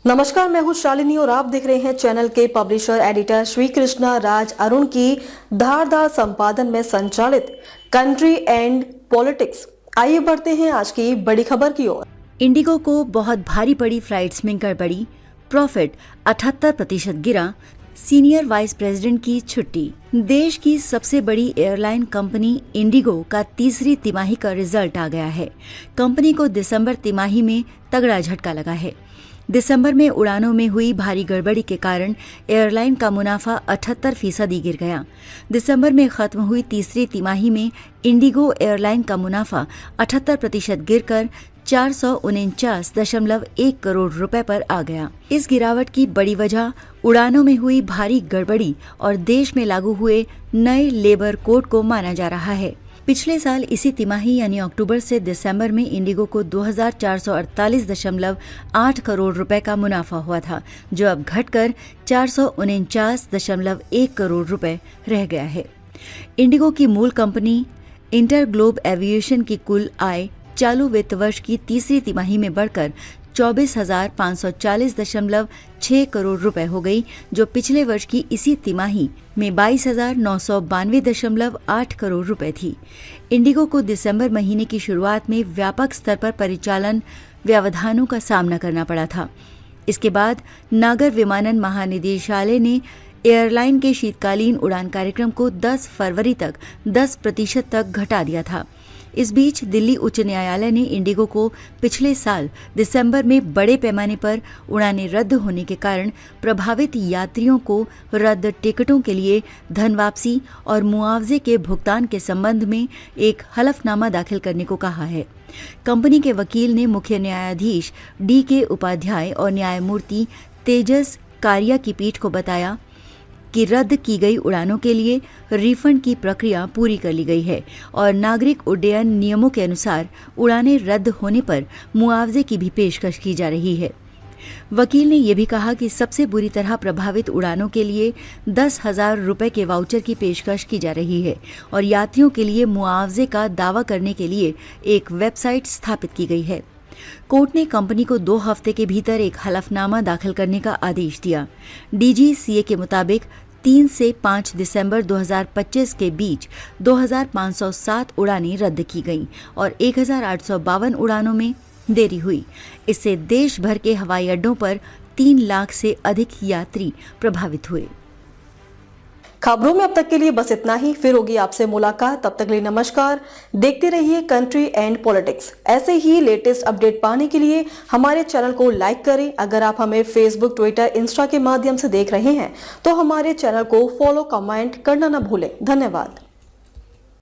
नमस्कार, मैं हूं शालिनी और आप देख रहे हैं चैनल के पब्लिशर एडिटर श्री कृष्णा राज अरुण की धारदार संपादन में संचालित कंट्री एंड पॉलिटिक्स। आइए बढ़ते हैं आज की बड़ी खबर की ओर। इंडिगो को बहुत भारी पड़ी फ्लाइट्स में गड़बड़ी, प्रॉफिट 78% गिरा, सीनियर वाइस प्रेसिडेंट की छुट्टी। देश की सबसे बड़ी एयरलाइन कंपनी इंडिगो का तीसरी तिमाही का रिजल्ट आ गया है। कंपनी को दिसंबर तिमाही में तगड़ा झटका लगा है। दिसंबर में उड़ानों में हुई भारी गड़बड़ी के कारण एयरलाइन का मुनाफा 78% गिर गया। दिसंबर में खत्म हुई तीसरी तिमाही में इंडिगो एयरलाइन का मुनाफा 78% गिरकर 449.1 करोड़ रुपए पर आ गया। इस गिरावट की बड़ी वजह उड़ानों में हुई भारी गड़बड़ी और देश में लागू हुए नए लेबर कोड को माना जा रहा है। पिछले साल इसी तिमाही यानी अक्टूबर से दिसंबर में इंडिगो को 2448.8 करोड़ रुपए का मुनाफा हुआ था, जो अब घटकर 449.1 करोड़ रुपए रह गया है। इंडिगो की मूल कंपनी इंटरग्लोब एविएशन की कुल आय चालू वित्त वर्ष की तीसरी तिमाही में बढ़कर 24,540.6 करोड़ रुपए हो गई, जो पिछले वर्ष की इसी तिमाही में 22,992.8 करोड़ रुपए थी। इंडिगो को दिसंबर महीने की शुरुआत में व्यापक स्तर पर परिचालन व्यवधानों का सामना करना पड़ा था। इसके बाद नागर विमानन महानिदेशालय ने एयरलाइन के शीतकालीन उड़ान कार्यक्रम को 10 फरवरी तक 10% तक घटा दिया था। इस बीच दिल्ली उच्च न्यायालय ने इंडिगो को पिछले साल दिसंबर में बड़े पैमाने पर उड़ानें रद्द होने के कारण प्रभावित यात्रियों को रद्द टिकटों के लिए धन वापसी और मुआवजे के भुगतान के संबंध में एक हलफनामा दाखिल करने को कहा है। कंपनी के वकील ने मुख्य न्यायाधीश DK उपाध्याय और न्यायमूर्ति तेजस कारिया की पीठ को बताया कि रद्द की गई उड़ानों के लिए रिफंड की प्रक्रिया पूरी कर ली गई है और नागरिक उड्डयन नियमों के अनुसार उड़ानें रद्द होने पर मुआवजे की भी पेशकश की जा रही है। वकील ने यह भी कहा कि सबसे बुरी तरह प्रभावित उड़ानों के लिए 10,000 रुपए के वाउचर की पेशकश की जा रही है और यात्रियों के लिए मुआवजे का दावा करने के लिए एक वेबसाइट स्थापित की गई है। कोर्ट ने कंपनी को 2 हफ्ते के भीतर एक हलफनामा दाखिल करने का आदेश दिया। DGCA के मुताबिक 3 से 5 दिसंबर 2025 के बीच 2,507 उड़ानें रद्द की गईं और 1,852 उड़ानों में देरी हुई। इससे देश भर के हवाई अड्डों पर 3 लाख से अधिक यात्री प्रभावित हुए। खबरों में अब तक के लिए बस इतना ही। फिर होगी आपसे मुलाकात, तब तक के लिए नमस्कार। देखते रहिए कंट्री एंड पॉलिटिक्स। ऐसे ही लेटेस्ट अपडेट पाने के लिए हमारे चैनल को लाइक करें। अगर आप हमें फेसबुक, ट्विटर, इंस्टा के माध्यम से देख रहे हैं तो हमारे चैनल को फॉलो, कमेंट करना न भूलें। धन्यवाद।